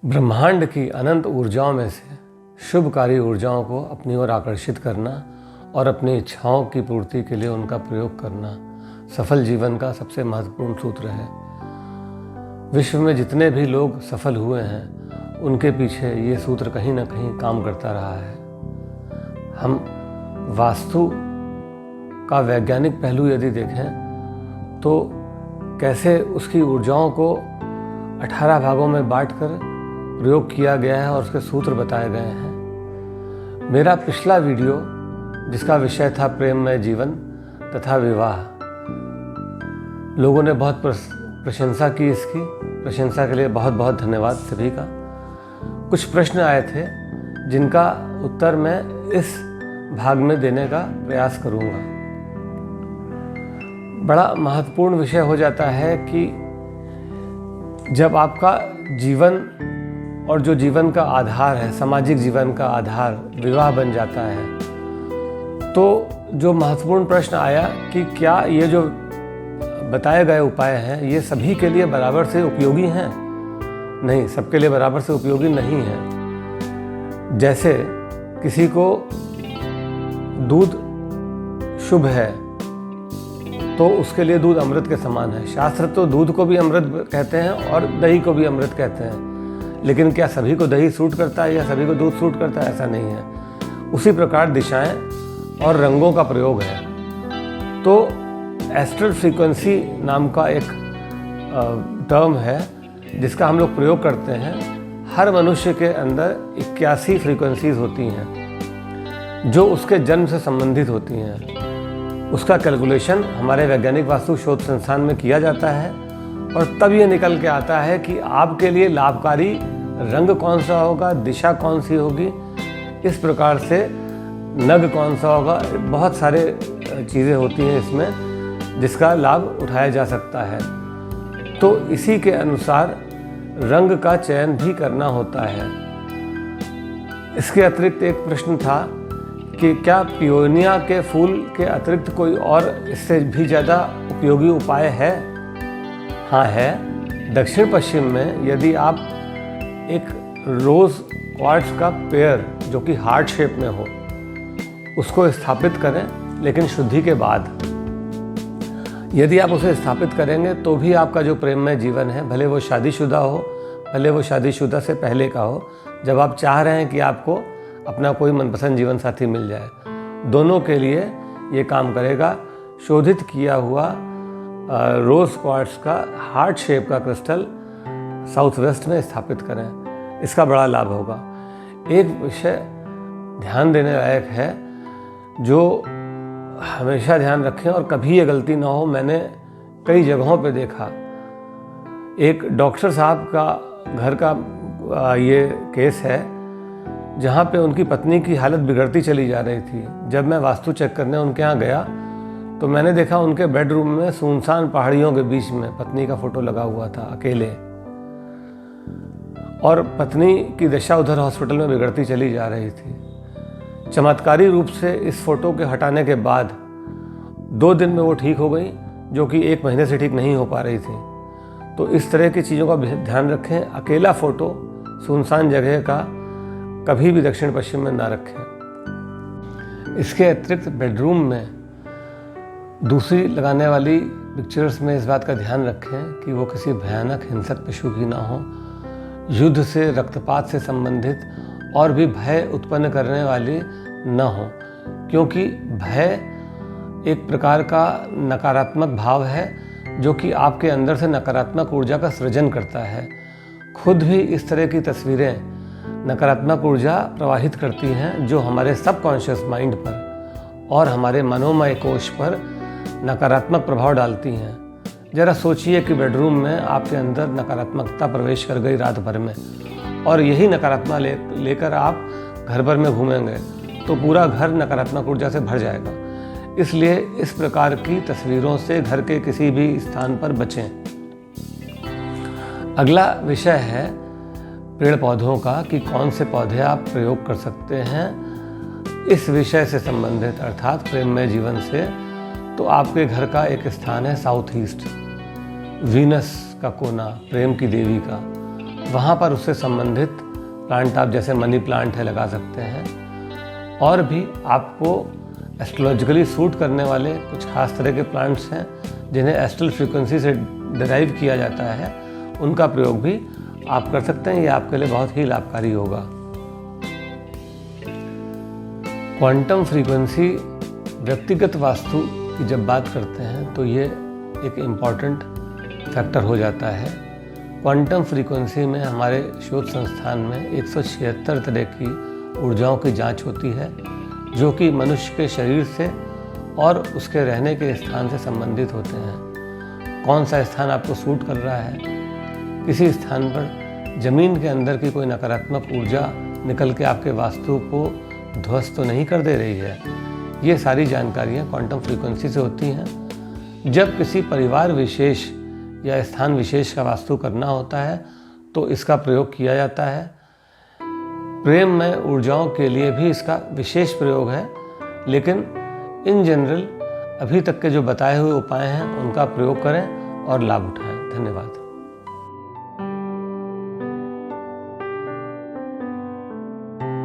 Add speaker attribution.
Speaker 1: ब्रह्मांड की अनंत ऊर्जाओं में से शुभकारी ऊर्जाओं को अपनी ओर आकर्षित करना और अपनी इच्छाओं की पूर्ति के लिए उनका प्रयोग करना सफल जीवन का सबसे महत्वपूर्ण सूत्र है। विश्व में जितने भी लोग सफल हुए हैं उनके पीछे ये सूत्र कहीं ना कहीं काम करता रहा है। हम वास्तु का वैज्ञानिक पहलू यदि देखें तो कैसे उसकी ऊर्जाओं को 18 भागों में बांटकर प्रयोग किया गया है और उसके सूत्र बताए गए हैं। मेरा पिछला वीडियो जिसका विषय था प्रेममय जीवन तथा विवाह, लोगों ने बहुत प्रशंसा की। इसकी प्रशंसा के लिए बहुत बहुत धन्यवाद सभी का। कुछ प्रश्न आए थे जिनका उत्तर मैं इस भाग में देने का प्रयास करूंगा। बड़ा महत्वपूर्ण विषय हो जाता है कि जब आपका जीवन और जो जीवन का आधार है, सामाजिक जीवन का आधार विवाह बन जाता है, तो जो महत्वपूर्ण प्रश्न आया कि क्या ये जो बताए गए उपाय हैं ये सभी के लिए बराबर से उपयोगी हैं? नहीं, सबके लिए बराबर से उपयोगी नहीं है। जैसे किसी को दूध शुभ है तो उसके लिए दूध अमृत के समान है। शास्त्र तो दूध को भी अमृत कहते हैं और दही को भी अमृत कहते हैं, लेकिन क्या सभी को दही सूट करता है या सभी को दूध सूट करता है? ऐसा नहीं है। उसी प्रकार दिशाएं और रंगों का प्रयोग है। तो एस्ट्रल फ्रीक्वेंसी नाम का एक टर्म है जिसका हम लोग प्रयोग करते हैं। हर मनुष्य के अंदर 81 फ्रीक्वेंसीज होती हैं जो उसके जन्म से संबंधित होती हैं। उसका कैलकुलेशन हमारे वैज्ञानिक वास्तु शोध संस्थान में किया जाता है और तब ये निकल के आता है कि आपके लिए लाभकारी रंग कौन सा होगा, दिशा कौन सी होगी, इस प्रकार से नग कौन सा होगा। बहुत सारे चीज़ें होती हैं इसमें जिसका लाभ उठाया जा सकता है। तो इसी के अनुसार रंग का चयन भी करना होता है। इसके अतिरिक्त एक प्रश्न था कि क्या पियोनिया के फूल के अतिरिक्त कोई और इससे भी ज़्यादा उपयोगी उपाय है? हाँ है। दक्षिण पश्चिम में यदि आप एक रोज़ क्वार्ट्ज का पेयर जो कि हार्ट शेप में हो उसको स्थापित करें, लेकिन शुद्धि के बाद। यदि आप उसे स्थापित करेंगे तो भी आपका जो प्रेममय जीवन है, भले वो शादीशुदा हो, भले वो शादीशुदा से पहले का हो, जब आप चाह रहे हैं कि आपको अपना कोई मनपसंद जीवन साथी मिल जाए, दोनों के लिए ये काम करेगा। शोधित किया हुआ रोज़ क्वार्ट्ज का हार्ट शेप का क्रिस्टल साउथ वेस्ट में स्थापित करें, इसका बड़ा लाभ होगा। एक विषय ध्यान देने लायक है जो हमेशा ध्यान रखें और कभी ये गलती ना हो। मैंने कई जगहों पे देखा, एक डॉक्टर साहब का घर का ये केस है जहाँ पे उनकी पत्नी की हालत बिगड़ती चली जा रही थी। जब मैं वास्तु चेक करने उनके यहाँ गया तो मैंने देखा उनके बेडरूम में सुनसान पहाड़ियों के बीच में पत्नी का फोटो लगा हुआ था अकेले, और पत्नी की दशा उधर हॉस्पिटल में बिगड़ती चली जा रही थी। चमत्कारी रूप से इस फोटो के हटाने के बाद 2 दिन में वो ठीक हो गई, जो कि 1 महीने से ठीक नहीं हो पा रही थी। तो इस तरह की चीज़ों का ध्यान रखें। अकेला फोटो सुनसान जगह का कभी भी दक्षिण पश्चिम में ना रखें। इसके अतिरिक्त बेडरूम में दूसरी लगाने वाली पिक्चर्स में इस बात का ध्यान रखें कि वो किसी भयानक हिंसक पशु की ना हो, युद्ध से, रक्तपात से संबंधित और भी भय उत्पन्न करने वाली न हो, क्योंकि भय एक प्रकार का नकारात्मक भाव है जो कि आपके अंदर से नकारात्मक ऊर्जा का सृजन करता है। खुद भी इस तरह की तस्वीरें नकारात्मक ऊर्जा प्रवाहित करती हैं जो हमारे सबकॉन्शियस माइंड पर और हमारे मनोमय कोश पर नकारात्मक प्रभाव डालती हैं। ज़रा सोचिए कि बेडरूम में आपके अंदर नकारात्मकता प्रवेश कर गई रात भर में, और यही नकारात्मक लेकर आप घर भर में घूमेंगे तो पूरा घर नकारात्मक ऊर्जा से भर जाएगा। इसलिए इस प्रकार की तस्वीरों से घर के किसी भी स्थान पर बचें। अगला विषय है पेड़ पौधों का, कि कौन से पौधे आप प्रयोग कर सकते हैं। इस विषय से संबंधित अर्थात प्रेममय जीवन से, तो आपके घर का एक स्थान है साउथ ईस्ट, वीनस का कोना, प्रेम की देवी का, वहाँ पर उससे संबंधित प्लांट आप जैसे मनी प्लांट है लगा सकते हैं। और भी आपको एस्ट्रोलॉजिकली सूट करने वाले कुछ खास तरह के प्लांट्स हैं जिन्हें एस्ट्रल फ्रीक्वेंसी से डिराइव किया जाता है, उनका प्रयोग भी आप कर सकते हैं। ये आपके लिए बहुत ही लाभकारी होगा। क्वांटम फ्रीक्वेंसी व्यक्तिगत वास्तु की जब बात करते हैं तो ये एक इम्पॉर्टेंट फैक्टर हो जाता है। क्वांटम फ्रीक्वेंसी में हमारे शोध संस्थान में 176 तरह की ऊर्जाओं की जांच होती है जो कि मनुष्य के शरीर से और उसके रहने के स्थान से संबंधित होते हैं। कौन सा स्थान आपको सूट कर रहा है, किसी स्थान पर ज़मीन के अंदर की कोई नकारात्मक ऊर्जा निकल के आपके वास्तु को ध्वस्त तो नहीं कर दे रही है, ये सारी जानकारियाँ क्वांटम फ्रीक्वेंसी से होती हैं। जब किसी परिवार विशेष या स्थान विशेष का वास्तु करना होता है तो इसका प्रयोग किया जाता है। प्रेम में ऊर्जाओं के लिए भी इसका विशेष प्रयोग है, लेकिन इन जनरल अभी तक के जो बताए हुए उपाय हैं उनका प्रयोग करें और लाभ उठाएं। धन्यवाद।